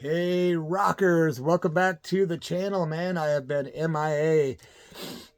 Hey rockers, welcome back to the channel, man. I have been MIA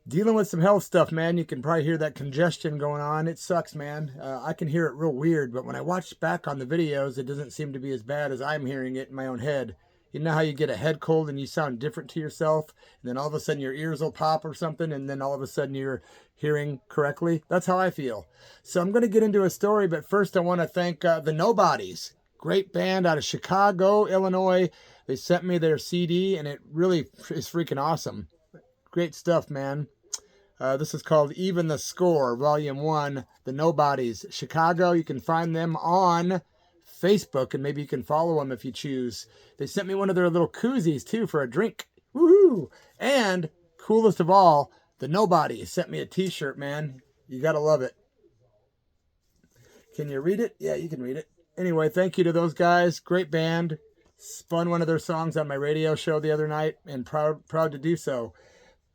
dealing with some health stuff, man. You can probably hear that congestion going on. It sucks, man. I can hear it real weird, but when I watch back on the videos, it doesn't seem to be as bad as I'm hearing it in my own head. You know how you get a head cold and you sound different to yourself, and then all of a sudden your ears will pop or something, and then all of a sudden you're hearing correctly? That's how I feel. So I'm going to get into a story, but first I want to thank the Nobodies. Great band out of Chicago, Illinois. They sent me their CD, and it really is freaking awesome. Great stuff, man. This is called Even the Score, Volume 1, The Nobodies, Chicago. You can find them on Facebook, and maybe you can follow them if you choose. They sent me one of their little koozies, too, for a drink. Woohoo! And, coolest of all, The Nobodies sent me a t-shirt, man. You gotta love it. Can you read it? Yeah, you can read it. Anyway, thank you to those guys. Great band. Spun one of their songs on my radio show the other night, and proud to do so.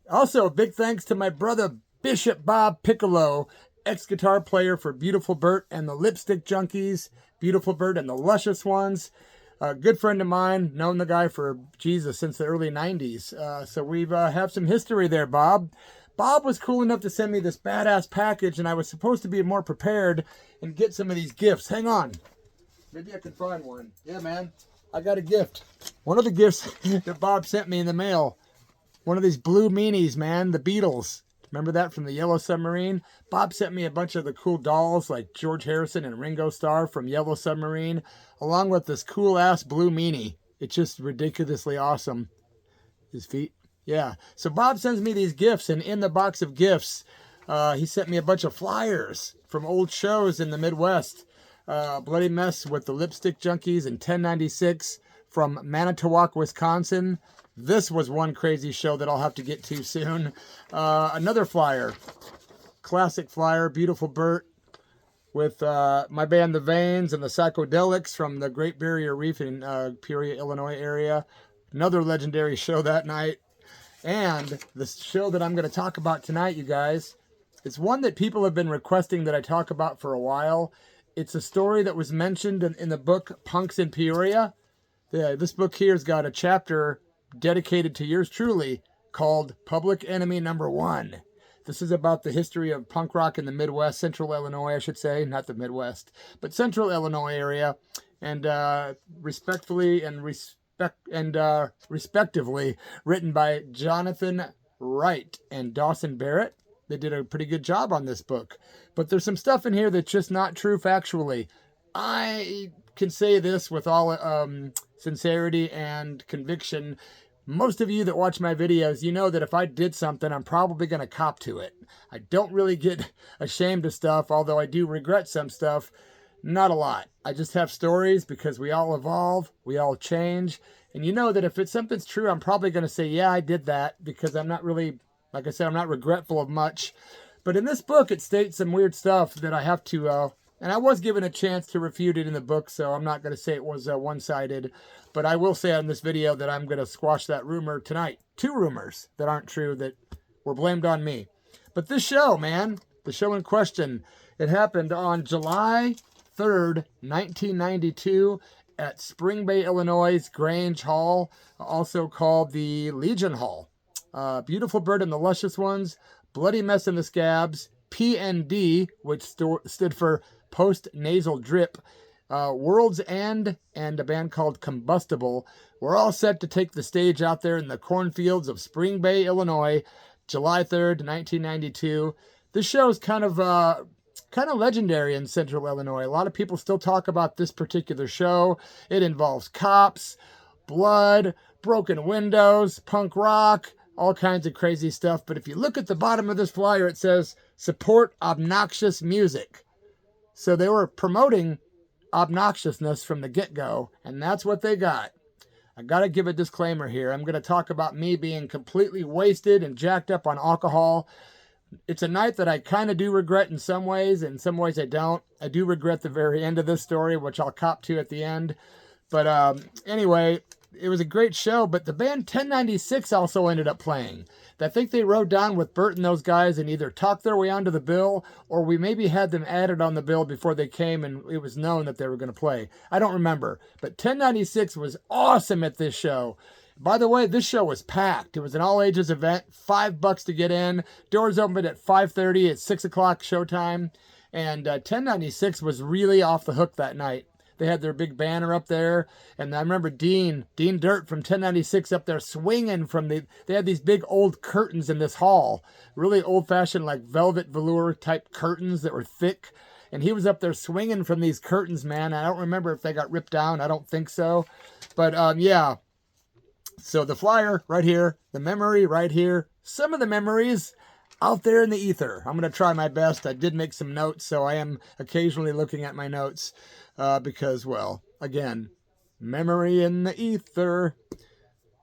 Also, big thanks to my brother Bishop Bob Piccolo, ex-guitar player for Beautiful Burt and the Lipstick Junkies, Beautiful Burt and the Luscious Ones. A good friend of mine, known the guy for, Jesus, since the early 90s. So we've have some history there, Bob. Bob was cool enough to send me this badass package, and I was supposed to be more prepared and get some of these gifts. Hang on. Maybe I can find one. Yeah, man. I got a gift. One of the gifts that Bob sent me in the mail. One of these blue meanies, man. The Beatles. Remember that from the Yellow Submarine? Bob sent me a bunch of the cool dolls like George Harrison and Ringo Starr from Yellow Submarine, along with this cool-ass blue meanie. It's just ridiculously awesome. His feet. Yeah. So Bob sends me these gifts, and in the box of gifts, he sent me a bunch of flyers from old shows in the Midwest. Bloody Mess with the Lipstick Junkies in 1096 from Manitowoc, Wisconsin. This was one crazy show that I'll have to get to soon. Another flyer. Classic flyer. Beautiful Burt with my band The Veins and the Psychedelics from the Great Barrier Reef in Peoria, Illinois area. Another legendary show that night. And the show that I'm going to talk about tonight, you guys, it's one that people have been requesting that I talk about for a while. It's a story that was mentioned in the book Punks in Peoria. This book here has got a chapter dedicated to yours truly called Public Enemy Number 1. This is about the history of punk rock in the Midwest, Central Illinois, I should say, not the Midwest, but Central Illinois area, and respectively written by Jonathan Wright and Dawson Barrett. They did a pretty good job on this book. But there's some stuff in here that's just not true factually. I can say this with all sincerity and conviction. Most of you that watch my videos, you know that if I did something, I'm probably going to cop to it. I don't really get ashamed of stuff, although I do regret some stuff. Not a lot. I just have stories because we all evolve, we all change. And you know that if something's true, I'm probably going to say, yeah, I did that, because I'm not really... Like I said, I'm not regretful of much. But in this book, it states some weird stuff that I have to... and I was given a chance to refute it in the book, so I'm not going to say it was one-sided. But I will say on this video that I'm going to squash that rumor tonight. 2 rumors that aren't true that were blamed on me. But this show, man, the show in question, it happened on July 3rd, 1992 at Spring Bay, Illinois' Grange Hall, also called the Legion Hall. Beautiful Burt and the Luscious Ones, Bloody Mess and the Skabs, PND, which stood for Post Nasal Drip, World's End, and a band called Combustible were all set to take the stage out there in the cornfields of Spring Bay, Illinois, July 3rd, 1992. This show is kind of legendary in Central Illinois. A lot of people still talk about this particular show. It involves cops, blood, broken windows, punk rock, all kinds of crazy stuff. But if you look at the bottom of this flyer, it says, support obnoxious music. So they were promoting obnoxiousness from the get-go, and that's what they got. I got to give a disclaimer here. I'm going to talk about me being completely wasted and jacked up on alcohol. It's a night that I kind of do regret in some ways I don't. I do regret the very end of this story, which I'll cop to at the end. But anyway, it was a great show, but the band 1096 also ended up playing. I think they rode down with Burt and those guys and either talked their way onto the bill, or we maybe had them added on the bill before they came and it was known that they were going to play. I don't remember, but 1096 was awesome at this show. By the way, this show was packed. It was an all ages event, $5 to get in. Doors opened at 5:30. At 6 o'clock showtime. And 1096 was really off the hook that night. They had their big banner up there. And I remember Dean Dirt from 1096 up there swinging from they had these big old curtains in this hall. Really old fashioned, like velvet velour type curtains that were thick. And he was up there swinging from these curtains, man. I don't remember if they got ripped down. I don't think so. But yeah. So the flyer right here, the memory right here, some of the memories out there in the ether. I'm going to try my best. I did make some notes, so I am occasionally looking at my notes because, well, again, memory in the ether.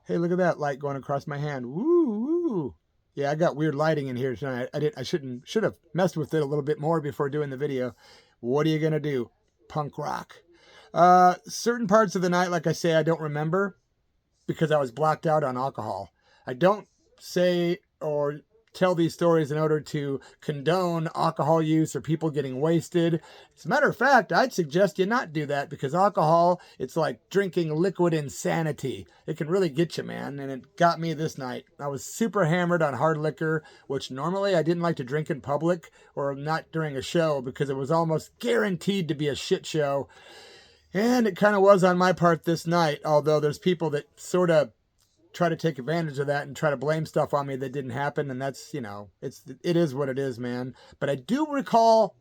Hey, look at that light going across my hand. Woo, woo. Yeah, I got weird lighting in here tonight. I should have messed with it a little bit more before doing the video. What are you going to do? Punk rock. Certain parts of the night, like I say, I don't remember, because I was blacked out on alcohol. I don't say or tell these stories in order to condone alcohol use or people getting wasted. As a matter of fact, I'd suggest you not do that, because alcohol, it's like drinking liquid insanity. It can really get you, man, and it got me this night. I was super hammered on hard liquor, which normally I didn't like to drink in public or not during a show, because it was almost guaranteed to be a shit show. And it kind of was on my part this night, although there's people that sort of try to take advantage of that and try to blame stuff on me that didn't happen. And that's, it is what it is, man. But I do recall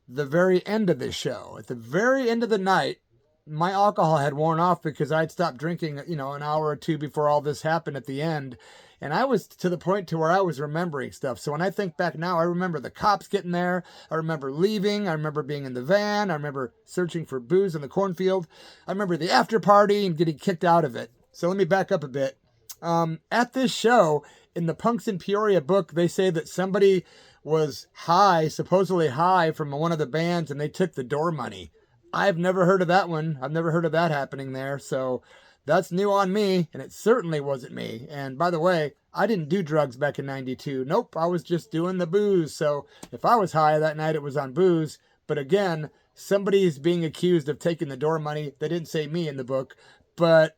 the very end of this show. At the very end of the night, my alcohol had worn off because I'd stopped drinking, an hour or two before all this happened at the end. And I was to the point to where I was remembering stuff. So when I think back now, I remember the cops getting there. I remember leaving. I remember being in the van. I remember searching for booze in the cornfield. I remember the after party and getting kicked out of it. So let me back up a bit. At this show, in the Punks in Peoria book, they say that somebody was high, supposedly high, from one of the bands, and they took the door money. I've never heard of that one. I've never heard of that happening there. So that's new on me, and it certainly wasn't me. And by the way, I didn't do drugs back in 92. Nope, I was just doing the booze. So if I was high that night, it was on booze. But again, somebody's being accused of taking the door money. They didn't say me in the book, but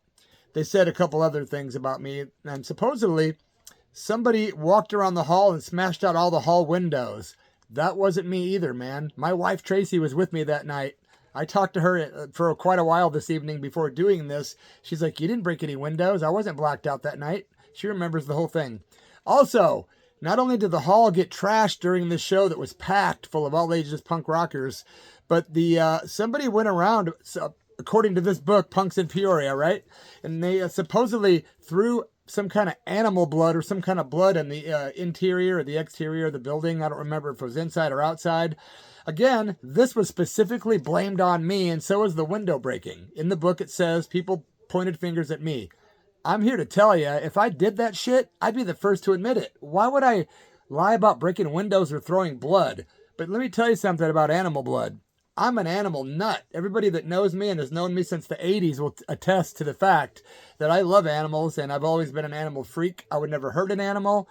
they said a couple other things about me. And supposedly, somebody walked around the hall and smashed out all the hall windows. That wasn't me either, man. My wife, Tracy, was with me that night. I talked to her for quite a while this evening before doing this. She's like, you didn't break any windows. I wasn't blacked out that night. She remembers the whole thing. Also, not only did the hall get trashed during this show that was packed full of all ages punk rockers, but somebody went around, according to this book, Punks in Peoria, right? And they supposedly threw some kind of animal blood or some kind of blood in the interior or the exterior of the building. I don't remember if it was inside or outside. Again, this was specifically blamed on me, and so was the window breaking. In the book, it says people pointed fingers at me. I'm here to tell you, if I did that shit, I'd be the first to admit it. Why would I lie about breaking windows or throwing blood? But let me tell you something about animal blood. I'm an animal nut. Everybody that knows me and has known me since the 80s will attest to the fact that I love animals, and I've always been an animal freak. I would never hurt an animal.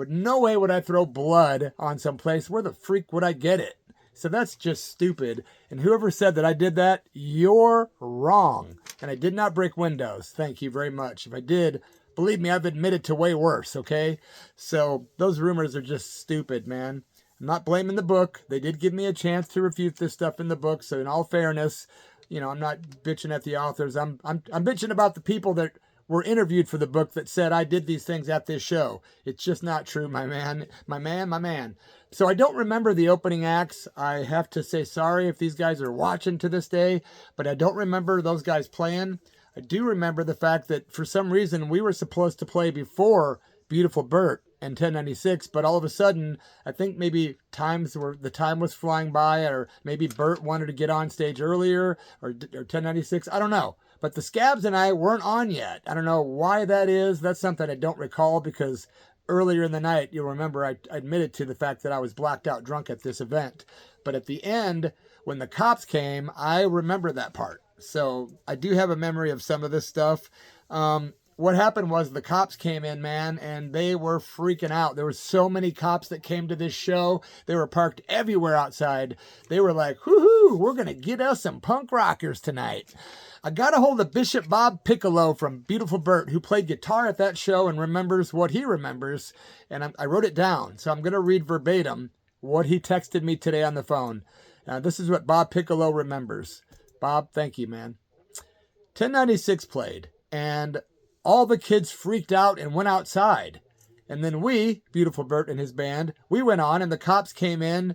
No way would I throw blood on some place. Where the freak would I get it? So that's just stupid. And whoever said that I did that, you're wrong. And I did not break windows. Thank you very much. If I did, believe me, I've admitted to way worse, okay? So those rumors are just stupid, man. I'm not blaming the book. They did give me a chance to refute this stuff in the book. So in all fairness, I'm not bitching at the authors. I'm bitching about the people that were interviewed for the book that said I did these things at this show. It's just not true, my man. My man. So I don't remember the opening acts. I have to say sorry if these guys are watching to this day, but I don't remember those guys playing. I do remember the fact that for some reason we were supposed to play before Beautiful Burt and 1096, but all of a sudden, I think maybe the time was flying by, or maybe Burt wanted to get on stage earlier, or 1096. I don't know. But the Skabs and I weren't on yet. I don't know why that is. That's something I don't recall, because earlier in the night, you'll remember I admitted to the fact that I was blacked out drunk at this event. But at the end, when the cops came, I remember that part. So I do have a memory of some of this stuff. What happened was the cops came in, man, and they were freaking out. There were so many cops that came to this show. They were parked everywhere outside. They were like, whoo-hoo, we're going to get us some punk rockers tonight. I got a hold of Bishop Bob Piccolo from Beautiful Burt, who played guitar at that show and remembers what he remembers. And I wrote it down, so I'm going to read verbatim what he texted me today on the phone. This is what Bob Piccolo remembers. Bob, thank you, man. 1096 played, and all the kids freaked out and went outside. And then we, Beautiful Burt and his band, we went on, and the cops came in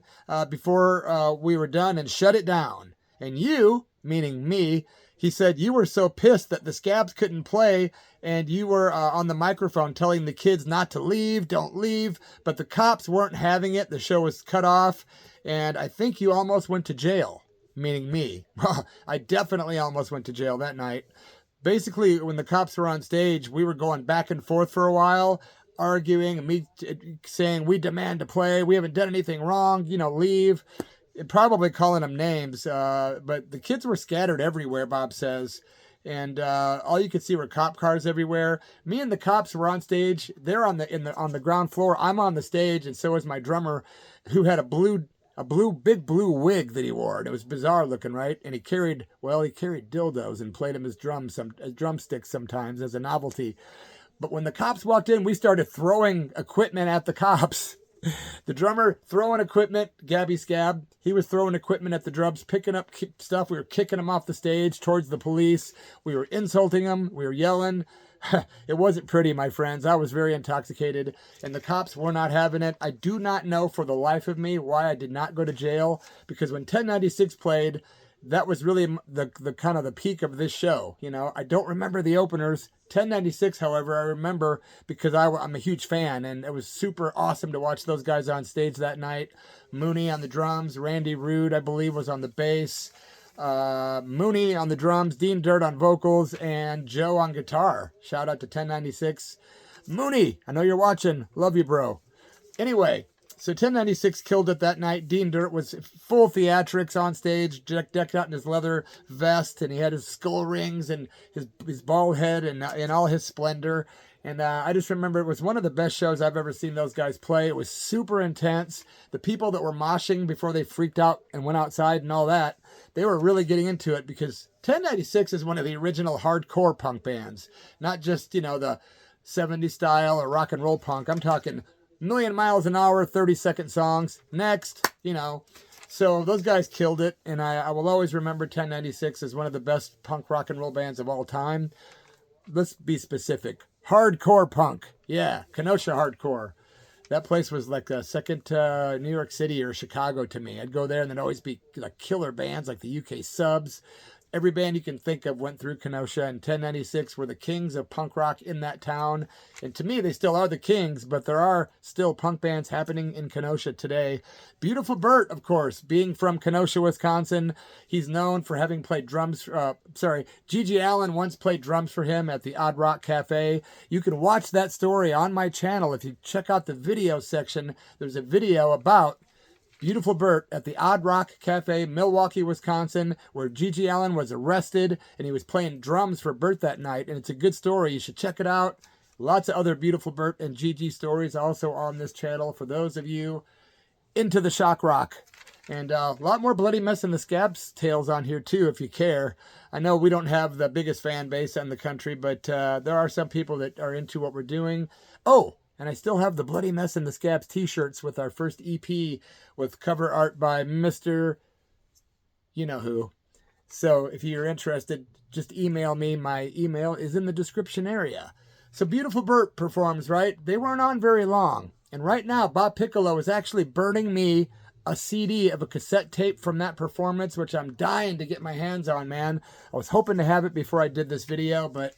before we were done and shut it down. And you, meaning me, he said you were so pissed that the Skabs couldn't play, and you were on the microphone telling the kids not to leave, don't leave, but the cops weren't having it. The show was cut off, and I think you almost went to jail, meaning me. I definitely almost went to jail that night. Basically, when the cops were on stage, we were going back and forth for a while, arguing, and me saying, we demand to play, we haven't done anything wrong, leave. Probably calling them names, but the kids were scattered everywhere, Bob says, and all you could see were cop cars everywhere. Me and the cops were on stage. They're on the ground floor. I'm on the stage, and so is my drummer, who had a big blue wig that he wore. And it was bizarre looking, right? And he carried dildos and played them as drumsticks sometimes as a novelty. But when the cops walked in, we started throwing equipment at the cops. The drummer throwing equipment, Gabby Skab, he was throwing equipment at the drums, picking up stuff. We were kicking him off the stage towards the police. We were insulting him. We were yelling. It wasn't pretty, my friends. I was very intoxicated, and the cops were not having it. I do not know for the life of me why I did not go to jail, because when 1096 played, that was really the kind of the peak of this show. I don't remember the openers. 1096, however, I remember because I'm a huge fan, and it was super awesome to watch those guys on stage that night. Mooney on the drums, Randy Rude, I believe, was on the bass. Mooney on the drums, Dean Dirt on vocals, and Joe on guitar. Shout out to 1096. Mooney, I know you're watching. Love you, bro. Anyway, so 1096 killed it that night. Dean Dirt was full theatrics on stage, decked out in his leather vest, and he had his skull rings and his bald head and all his splendor. And I just remember it was one of the best shows I've ever seen those guys play. It was super intense. The people that were moshing before they freaked out and went outside and all that, they were really getting into it, because 1096 is one of the original hardcore punk bands. Not just, the 70s style or rock and roll punk. I'm talking million miles an hour, 30-second songs. Next, So those guys killed it, and I will always remember 1096 as one of the best punk rock and roll bands of all time. Let's be specific. Hardcore punk. Yeah, Kenosha hardcore. That place was like a second New York City or Chicago to me. I'd go there, and there'd always be like killer bands like the UK Subs. Every band you can think of went through Kenosha, and 1096 were the kings of punk rock in that town. And to me, they still are the kings, but there are still punk bands happening in Kenosha today. Beautiful Burt, of course, being from Kenosha, Wisconsin. He's known for having played drums. Gigi Allen once played drums for him at the Odd Rock Cafe. You can watch that story on my channel. If you check out the video section, there's a video about Beautiful Burt at the Odd Rock Cafe, Milwaukee, Wisconsin, where Gigi Allen was arrested, and he was playing drums for Burt that night, and it's a good story. You should check it out. Lots of other Beautiful Burt and Gigi stories also on this channel for those of you into the shock rock. And a lot more Bloody Mess and the Skabs tales on here, too, if you care. I know we don't have the biggest fan base in the country, but there are some people that are into what we're doing. Oh, and I still have the Bloody Mess and the Skabs t-shirts with our first EP with cover art by Mr. You-know-who. So if you're interested, just email me. My email is in the description area. So Beautiful Burt performs, right? They weren't on very long. And right now, Bob Piccolo is actually burning me a CD of a cassette tape from that performance, which I'm dying to get my hands on, man. I was hoping to have it before I did this video, but,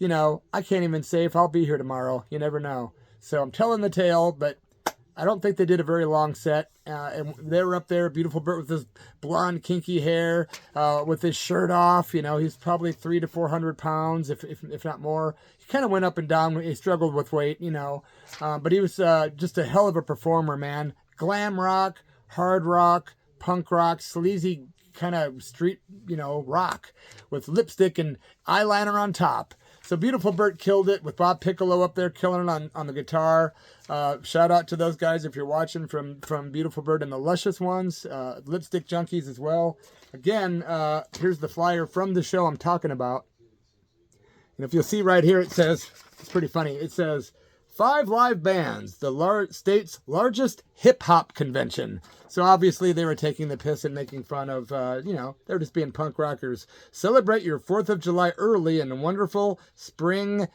I can't even say if I'll be here tomorrow. You never know. So I'm telling the tale, but I don't think they did a very long set. And they were up there, Beautiful Burt with his blonde, kinky hair, with his shirt off. He's probably 300 to 400 pounds, if not more. He kind of went up and down. He struggled with weight, but he was just a hell of a performer, man. Glam rock, hard rock, punk rock, sleazy kind of street, rock with lipstick and eyeliner on top. So Beautiful Burt killed it with Bob Piccolo up there killing it on the guitar. Shout out to those guys if you're watching from Beautiful Burt and the Luscious Ones. Lipstick Junkies as well. Again, here's the flyer from the show I'm talking about. And if you'll see right here, it says, it's pretty funny, it says, 5 live bands, the state's largest hip-hop convention. So obviously they were taking the piss and making fun of, they're just being punk rockers. Celebrate your 4th of July early in a wonderful spring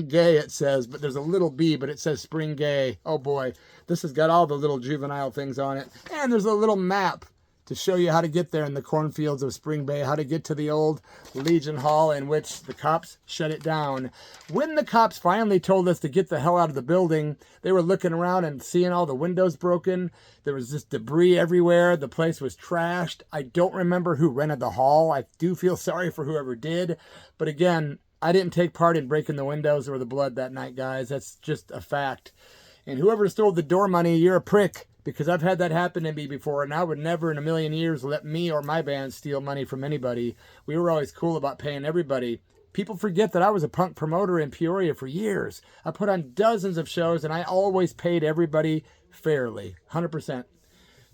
gay, it says, but there's a little B, but it says spring gay. Oh boy, this has got all the little juvenile things on it. And there's a little map to show you how to get there in the cornfields of Spring Bay, how to get to the old Legion Hall in which the cops shut it down. When the cops finally told us to get the hell out of the building, they were looking around and seeing all the windows broken. There was just debris everywhere. The place was trashed. I don't remember who rented the hall. I do feel sorry for whoever did. But again, I didn't take part in breaking the windows or the blood that night, guys. That's just a fact. And whoever stole the door money, you're a prick. Because I've had that happen to me before, and I would never in a million years let me or my band steal money from anybody. We were always cool about paying everybody. People forget that I was a punk promoter in Peoria for years. I put on dozens of shows, and I always paid everybody fairly, 100%.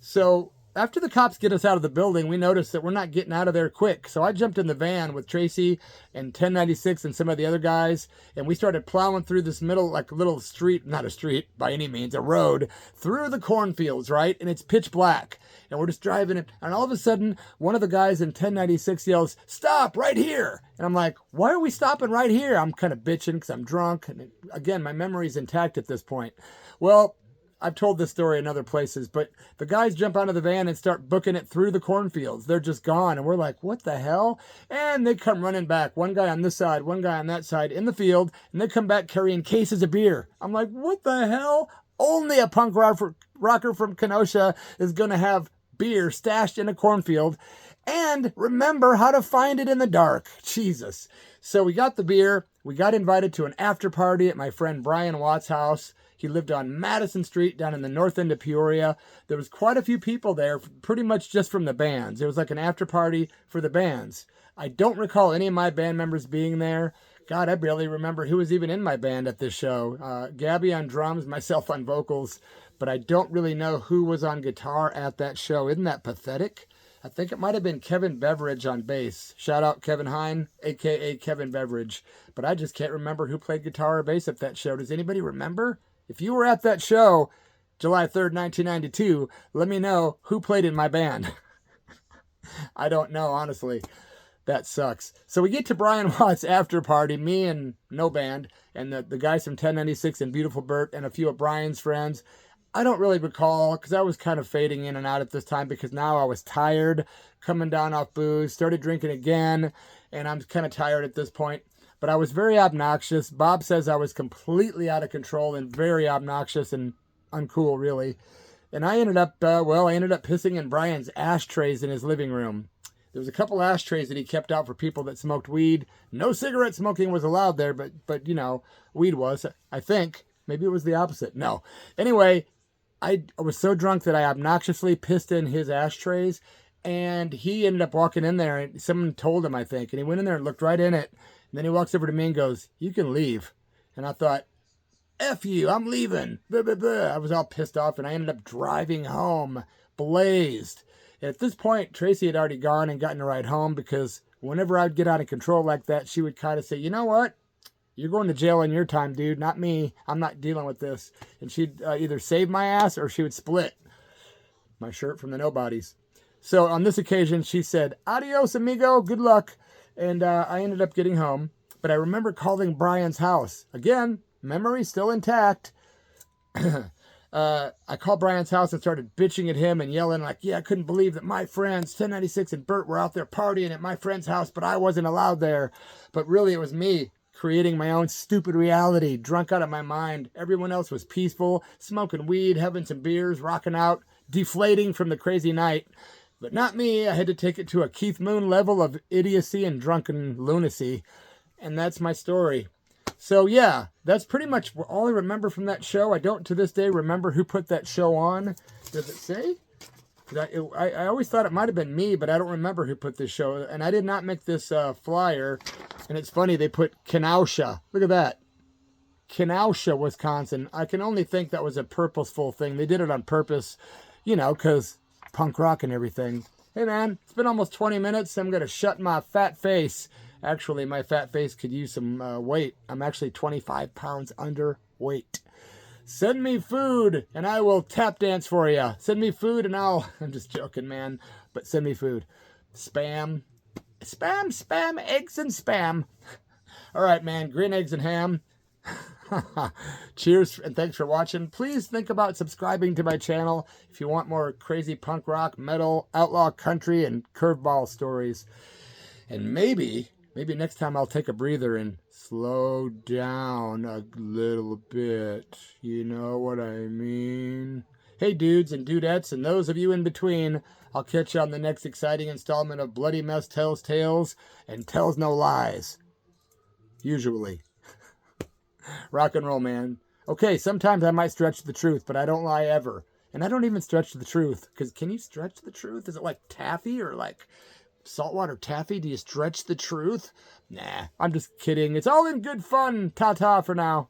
So after the cops get us out of the building, we noticed that we're not getting out of there quick. So I jumped in the van with Tracy and 1096 and some of the other guys, and we started plowing through this middle, like little street, not a street by any means, a road, through the cornfields, right? And it's pitch black. And we're just driving it. And all of a sudden, one of the guys in 1096 yells, "Stop right here." And I'm like, why are we stopping right here? I'm kind of bitching because I'm drunk. And again, my memory's intact at this point. Well, I've told this story in other places, but the guys jump out of the van and start booking it through the cornfields. They're just gone. And we're like, what the hell? And they come running back. One guy on this side, one guy on that side in the field. And they come back carrying cases of beer. I'm like, what the hell? Only a punk rocker from Kenosha is going to have beer stashed in a cornfield and remember how to find it in the dark. Jesus. So we got the beer. We got invited to an after party at my friend Brian Watt's house. He lived on Madison Street down in the north end of Peoria. There was quite a few people there, pretty much just from the bands. It was like an after party for the bands. I don't recall any of my band members being there. God, I barely remember who was even in my band at this show. Gabby on drums, myself on vocals, but I don't really know who was on guitar at that show. Isn't that pathetic? I think it might have been Kevin Beveridge on bass. Shout out Kevin Hine, a.k.a. Kevin Beveridge. But I just can't remember who played guitar or bass at that show. Does anybody remember? If you were at that show, July 3rd, 1992, let me know who played in my band. I don't know, honestly. That sucks. So we get to Brian Watt's after party, me and no band, and the guys from 1096 and Beautiful Burt and a few of Brian's friends. I don't really recall because I was kind of fading in and out at this time because now I was tired, coming down off booze, started drinking again, and I'm kind of tired at this point. But I was very obnoxious. Bob says I was completely out of control and very obnoxious and uncool, really. And I ended up pissing in Brian's ashtrays in his living room. There was a couple ashtrays that he kept out for people that smoked weed. No cigarette smoking was allowed there, but weed was, I think. Maybe it was the opposite. No. Anyway, I was so drunk that I obnoxiously pissed in his ashtrays, and he ended up walking in there, and someone told him, I think, and he went in there and looked right in it. And then he walks over to me and goes, "You can leave." And I thought, F you, I'm leaving. Blah, blah, blah. I was all pissed off, and I ended up driving home, blazed. And at this point, Tracy had already gone and gotten a ride home because whenever I'd get out of control like that, she would kind of say, "You know what? You're going to jail in your time, dude, not me. I'm not dealing with this." And she'd either save my ass or she would split my shirt from the nobodies. So on this occasion, she said, "Adios, amigo. Good luck." And I ended up getting home. But I remember calling Brian's house. Again, memory still intact. I called Brian's house and started bitching at him and yelling like, "Yeah, I couldn't believe that my friends, 1096 and Burt, were out there partying at my friend's house, but I wasn't allowed there." But really, it was me creating my own stupid reality, drunk out of my mind. Everyone else was peaceful, smoking weed, having some beers, rocking out, deflating from the crazy night. But not me. I had to take it to a Keith Moon level of idiocy and drunken lunacy. And that's my story. So yeah, that's pretty much all I remember from that show. I don't to this day remember who put that show on. Does it say? I always thought it might have been me, but I don't remember who put this show. And I did not make this flyer. And it's funny, they put Kenosha. Look at that. Kenosha, Wisconsin. I can only think that was a purposeful thing. They did it on purpose, you know, because punk rock and everything. Hey, man, it's been almost 20 minutes. I'm going to shut my fat face. Actually, my fat face could use some weight. I'm actually 25 pounds underweight. Send me food, and I will tap dance for you. Send me food, and I'm just joking, man. But send me food. Spam. Spam, eggs and spam. All right, man, green eggs and ham. Cheers and thanks for watching. Please think about subscribing to my channel if you want more crazy punk rock, metal, outlaw country, and curveball stories. And maybe next time I'll take a breather and slow down a little bit. You know what I mean? Hey, dudes and dudettes, and those of you in between, I'll catch you on the next exciting installment of Bloody Mess Tells Tales and Tells No Lies. Usually. Rock and roll, man. Okay, sometimes I might stretch the truth, but I don't lie ever. And I don't even stretch the truth. Because can you stretch the truth? Is it like taffy or like saltwater taffy? Do you stretch the truth? Nah, I'm just kidding. It's all in good fun. Ta-ta for now.